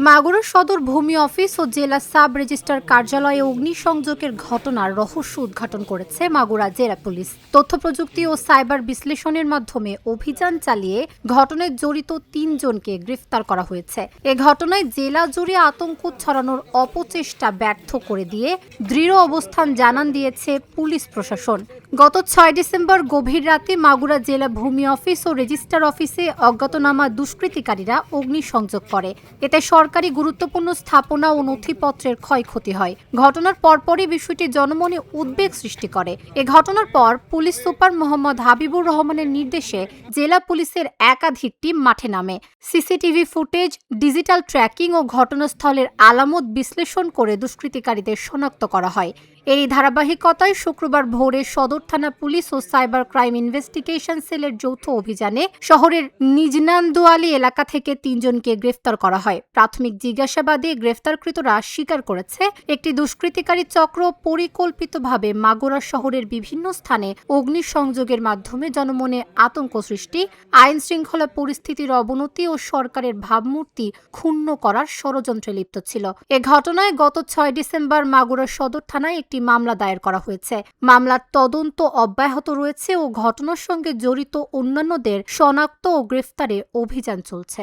মাগুরা সদর ভূমি অফিস ও জেলা সাব রেজিস্ট্রার কার্যালয়ে অগ্নিসংযোগের ঘটনার রহস্য উদ্ঘাটন করেছে মাগুরা জেলা পুলিশ। তথ্য প্রযুক্তি ও সাইবার বিশ্লেষণের মাধ্যমে অভিযান চালিয়ে ঘটনায় জড়িত ৩ জনকে গ্রেফতার করা হয়েছে। এ ঘটনায় জেলা জুড়ে আতঙ্ক ছড়ানোর অপচেষ্টা ব্যর্থ করে দিয়ে দৃঢ় অবস্থান জানান দিয়েছে পুলিশ প্রশাসন। গত ৬ ডিসেম্বর গভীর রাতে মাগুরা জেলা ভূমি অফিস ও রেজিস্ট্রার অফিসে অজ্ঞাতনামা দুষ্কৃতিকারীরা অগ্নিসংযোগ করে। এতে সরকারি গুরুত্বপূর্ণ স্থাপনা ও নথিপত্রের ক্ষয়ক্ষতি হয়। ঘটনার পরপরই বিষয়টি জনমনে উদ্বেগ সৃষ্টি করে। এ ঘটনার পর পুলিশ সুপার মোহাম্মদ হাবিবুর রহমানের নির্দেশে জেলা পুলিশের একাধিক টিম মাঠে নামে। সিসিটিভি ফুটেজ, ডিজিটাল ট্র্যাকিং ও ঘটনাস্থলের আলামত বিশ্লেষণ করে দুষ্কৃতিকারীদের শনাক্ত করা হয়। এরই ধারাবাহিকতায় শুক্রবার ভোরে সদর থানা পুলিশ ও সাইবার ক্রাইম ইনভেস্টিগেশন সেলের যৌথ অভিযানে শহরের নিজনান্দুয়ালি এলাকা থেকে ৩ জনকে গ্রেফতার করা হয়। প্রাথমিক জিজ্ঞাসাবাদে গ্রেফতারকৃতরা স্বীকার করেছে একটি দুষ্কৃতিকারী চক্র পরিকল্পিতভাবে মাগুরা শহরের বিভিন্ন স্থানে অগ্নিসংযোগের মাধ্যমে জনমনে আতঙ্ক সৃষ্টি, আইন শৃঙ্খলা পরিস্থিতির অবনতি ও সরকারের ভাবমূর্তি ক্ষুণ্ণ করার ষড়যন্ত্রে লিপ্ত ছিল। এ ঘটনায় গত ৬ ডিসেম্বর মাগুরা সদর থানায় একটি মামলা দায়ের করা হয়েছে। মামলার তদন্ত অব্যাহত রয়েছে ও ঘটনার সঙ্গে জড়িত অন্যান্যদের শনাক্ত ও গ্রেফতারে অভিযান চলছে।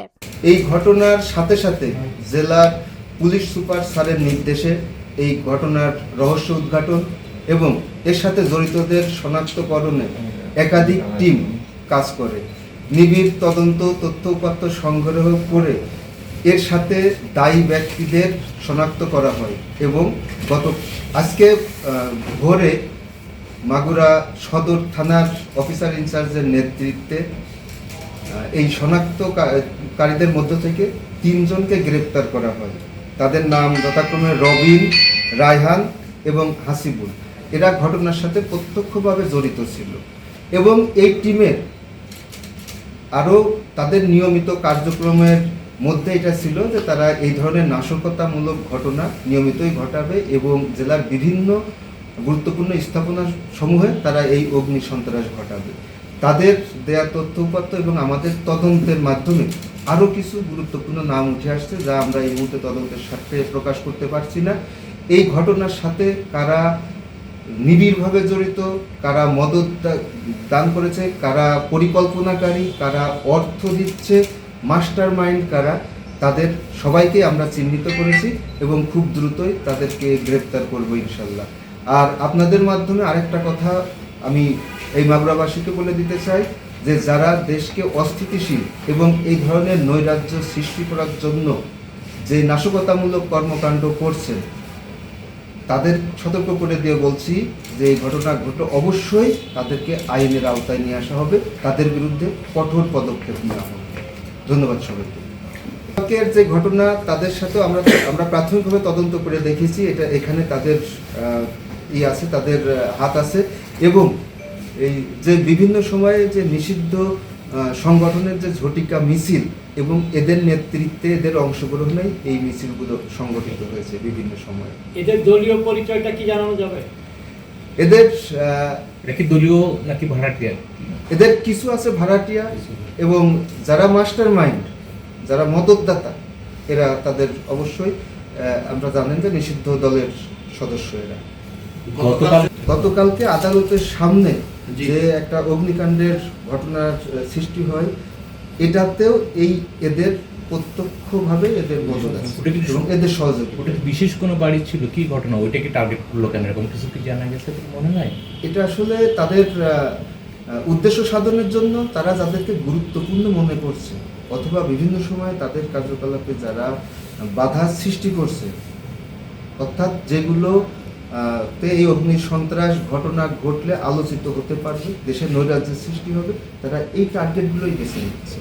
এই ঘটনার সাথে সাথে জেলার পুলিশ সুপার স্যারের নির্দেশে এই ঘটনার রহস্য উদ্ঘাটন এবং এর সাথে জড়িতদের শনাক্তকরণে একাধিক টিম কাজ করে। নিবিড় তদন্ত তথ্য উপাত্ত সংগ্রহ করে এর সাথে দায়ী ব্যক্তিদের শনাক্ত করা হয় এবং আজকে ভোরে মাগুরা সদর থানার অফিসার ইনচার্জের নেতৃত্বে এই শনাক্তকারীদের মধ্য থেকে ৩ জনকে গ্রেপ্তার করা হয়। তাদের নাম যথাক্রমে রবিন, রায়হান এবং হাসিবুল। এরা ঘটনার সাথে প্রত্যক্ষভাবে জড়িত ছিল এবং এই টিমের আরও তাদের নিয়মিত কার্যক্রমের মধ্যে এটা ছিল যে তারা এই ধরনের নাশকতামূলক ঘটনা নিয়মিতই ঘটাবে এবং জেলার বিভিন্ন গুরুত্বপূর্ণ স্থাপনা সমূহে তারা এই অগ্নি সন্ত্রাস ঘটাবে। তাদের দেয়া তথ্য উপাত্ত এবং আমাদের তদন্তের মাধ্যমে আরও কিছু গুরুত্বপূর্ণ নাম উঠে আসছে যা আমরা এই মুহূর্তে তদন্তের সাথে প্রকাশ করতে পারছি না। এই ঘটনার সাথে কারা নিবিড়ভাবে জড়িত, কারা মদত দান করেছে, কারা পরিকল্পনাকারী, কারা অর্থ দিচ্ছে, মাস্টার মাইন্ড কারা, তাদের সবাইকে আমরা চিহ্নিত করেছি এবং খুব দ্রুতই তাদেরকে গ্রেপ্তার করব ইনশাল্লাহ। আর আপনাদের মাধ্যমে আরেকটা কথা আমি এই মাগুরাবাসীকে বলে দিতে চাই যে যারা দেশকে অস্থিতিশীল এবং এই ধরনের নৈরাজ্য সৃষ্টি করার জন্য যে নাশকতামূলক কর্মকাণ্ড করছেন তাদের সতর্ক করে দিয়ে বলছি যে এই ঘটনা ঘটলে অবশ্যই তাদেরকে আইনের আওতায় নিয়ে আসা হবে, তাদের বিরুদ্ধে কঠোর পদক্ষেপ নেওয়া হবে। ধন্যবাদ সবাইকে। যে ঘটনা তাদের সাথেও আমরা প্রাথমিকভাবে তদন্ত করে দেখেছি এখানে তাদের আছে, তাদের হাত আছে এবং এই যে বিভিন্ন সময়ে যে নিষিদ্ধ সংগঠনের যে ঝটিকা মিছিল এবং এদের নেতৃত্বে এদের অংশগ্রহণে এই মিছিলগুলো সংগঠিত হয়েছে বিভিন্ন সময়ে। এদের দলীয় পরিচয়টা কি জানানো যাবে? এদের কি দলীয় নাকি ভাড়াটিয়া? এদের কিছু আছে ভাড়াটিয়া এবং যারা মাস্টার মাইন্ড, যারা মদতদাতা, এরা তাদের অবশ্যই আমরা জানেন যে নিষিদ্ধ দলের সদস্য এরা। গতকালকে আদালতের সামনে যে একটা অগ্নিকাণ্ডের ঘটনার সৃষ্টি হয় এটাতেও এদের প্রত্যক্ষভাবে এদের মদত আছে এবং এদের সহযোগী। ওটা বিশেষ কোনো বাড়ি ছিল, কি ঘটনা, ওইটাকে টার্গেট করলো কেন, এরকম কিছু কি জানা গেছে মনে হয়? এটা আসলে তাদের উদ্দেশ্য সাধনের জন্য তারা যাদেরকে গুরুত্বপূর্ণ মনে করছে অথবা বিভিন্ন সময় তাদের কার্যকলাপে যারা বাধা সৃষ্টি করছে, অর্থাৎ যেগুলো এই অগ্নি সন্ত্রাস ঘটনা ঘটলে আলোচিত হতে পারবে, দেশের নৈরাজ্যের সৃষ্টি হবে, তারা এই টার্গেটগুলোই বেছে নিচ্ছে।